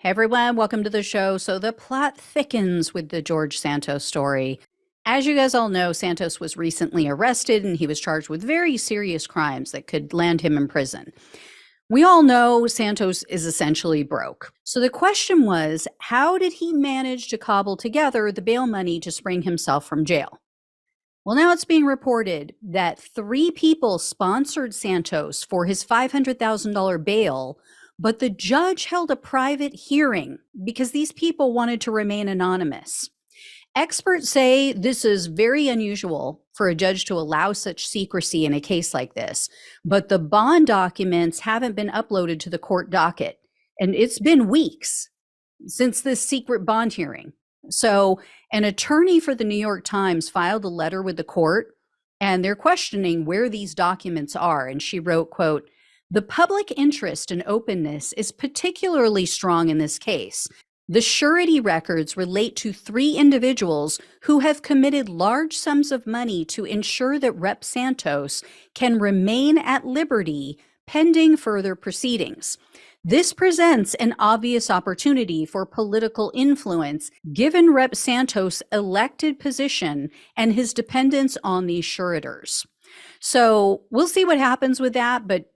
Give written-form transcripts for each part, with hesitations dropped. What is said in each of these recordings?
Hey everyone, welcome to the show. So the plot thickens with the George Santos story. As you guys all know, Santos was recently arrested and he was charged with very serious crimes that could land him in prison. We all know Santos is essentially broke. So the question was, how did he manage to cobble together the bail money to spring himself from jail? Well, now it's being reported that three people sponsored Santos for his $500,000 bail, but the judge held a private hearing because these people wanted to remain anonymous. Experts say this is very unusual for a judge to allow such secrecy in a case like this, but the bond documents haven't been uploaded to the court docket, and it's been weeks since this secret bond hearing. So an attorney for the New York Times filed a letter with the court, and they're questioning where these documents are. And she wrote, quote, "The public interest in openness is particularly strong in this case. The surety records relate to three individuals who have committed large sums of money to ensure that Rep. Santos can remain at liberty pending further proceedings. This presents an obvious opportunity for political influence given Rep. Santos' elected position and his dependence on these suretors." So we'll see what happens with that. But,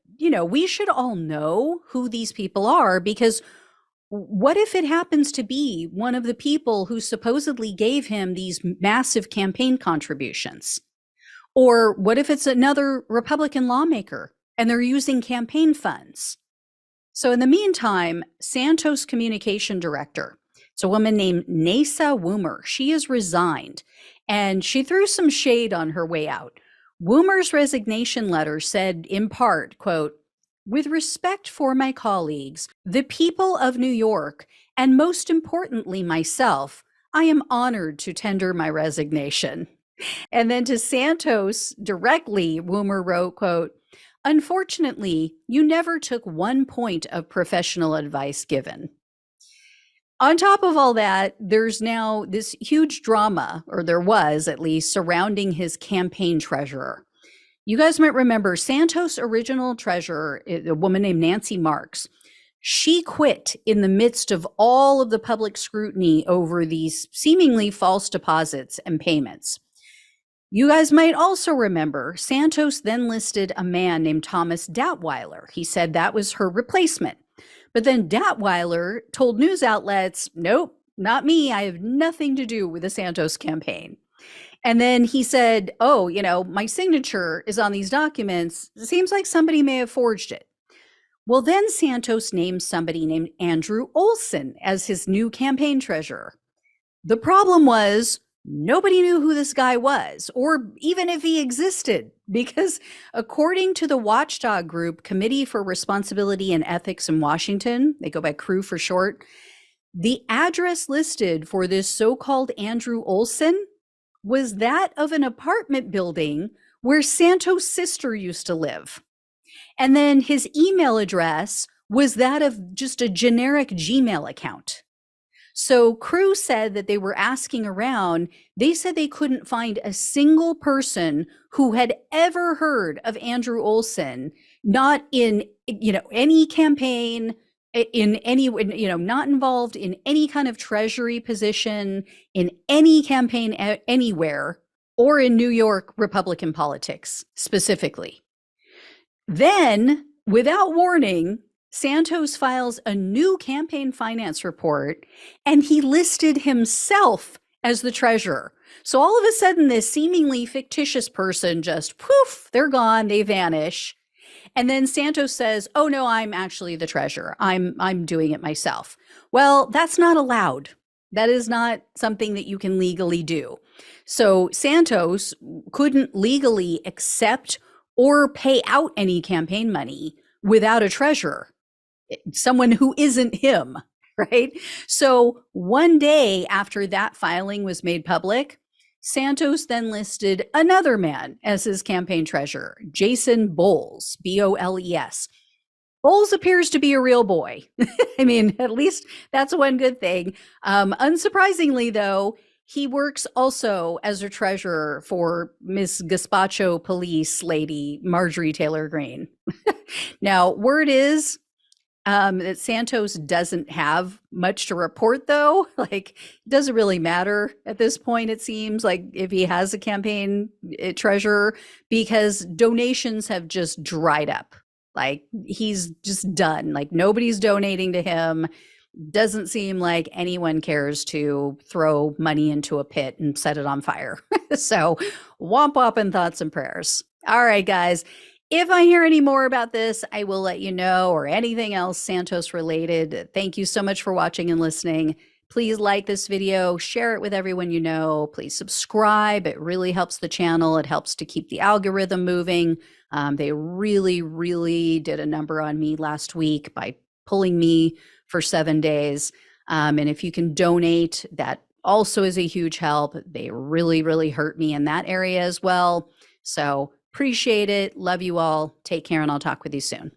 we should all know who these people are, because what if it happens to be one of the people who supposedly gave him these massive campaign contributions? Or what if it's another Republican lawmaker and they're using campaign funds? So in the meantime, Santos communication director, it's a woman named Nasa Woomer. She has resigned, and she threw some shade on her way out. Woomer's resignation letter said, in part, quote, "With respect for my colleagues, the people of New York, and most importantly myself, I am honored to tender my resignation." And then to Santos directly, Woomer wrote, quote, "Unfortunately, you never took 1 point of professional advice given." On top of all that, there's now this huge drama, or there was at least, surrounding his campaign treasurer. You guys might remember Santos' original treasurer, a woman named Nancy Marks. She quit in the midst of all of the public scrutiny over these seemingly false deposits and payments. You guys might also remember Santos then listed a man named Thomas Datweiler. He said that was her replacement. But then Datweiler told news outlets, "Nope, not me. I have nothing to do with the Santos campaign." And then he said, "Oh, my signature is on these documents. It seems like somebody may have forged it." Well, then Santos named somebody named Andrew Olson as his new campaign treasurer. The problem was nobody knew who this guy was, or even if he existed, because according to the watchdog group Committee for Responsibility and Ethics in Washington, they go by CREW for short, the address listed for this so-called Andrew Olson was that of an apartment building where Santos' sister used to live. And then his email address was that of just a generic Gmail account. So CREW said that they were asking around. They said they couldn't find a single person who had ever heard of Andrew Olson, not in, any campaign, in any, not involved in any kind of treasury position, in any campaign anywhere, or in New York Republican politics specifically. Then, without warning, Santos files a new campaign finance report, and he listed himself as the treasurer. So all of a sudden, this seemingly fictitious person just poof, they're gone, they vanish. And then Santos says, "Oh no, I'm actually the treasurer. I'm doing it myself." Well, that's not allowed. That is not something that you can legally do. So Santos couldn't legally accept or pay out any campaign money without a treasurer, someone who isn't him, right? So one day after that filing was made public, Santos then listed another man as his campaign treasurer, Jason Bowles, Boles. Bowles appears to be a real boy. I mean, at least that's one good thing. Unsurprisingly, though, he works also as a treasurer for Miss Gazpacho police lady, Marjorie Taylor Greene. Now, word is That Santos doesn't have much to report, though. Like, it doesn't really matter at this point, it seems, like if he has a campaign treasurer, because donations have just dried up. Like, he's just done. Like, nobody's donating to him. Doesn't seem like anyone cares to throw money into a pit and set it on fire. So, womp womp and thoughts and prayers. All right, guys. If I hear any more about this, I will let you know, or anything else Santos related. Thank you so much for watching and listening. Please like this video, share it with everyone you know. Please subscribe. It really helps the channel. It helps to keep the algorithm moving. They really, really did a number on me last week by pulling me for 7 days. And if you can donate, that also is a huge help. They really, really hurt me in that area as well. So appreciate it. Love you all. Take care, and I'll talk with you soon.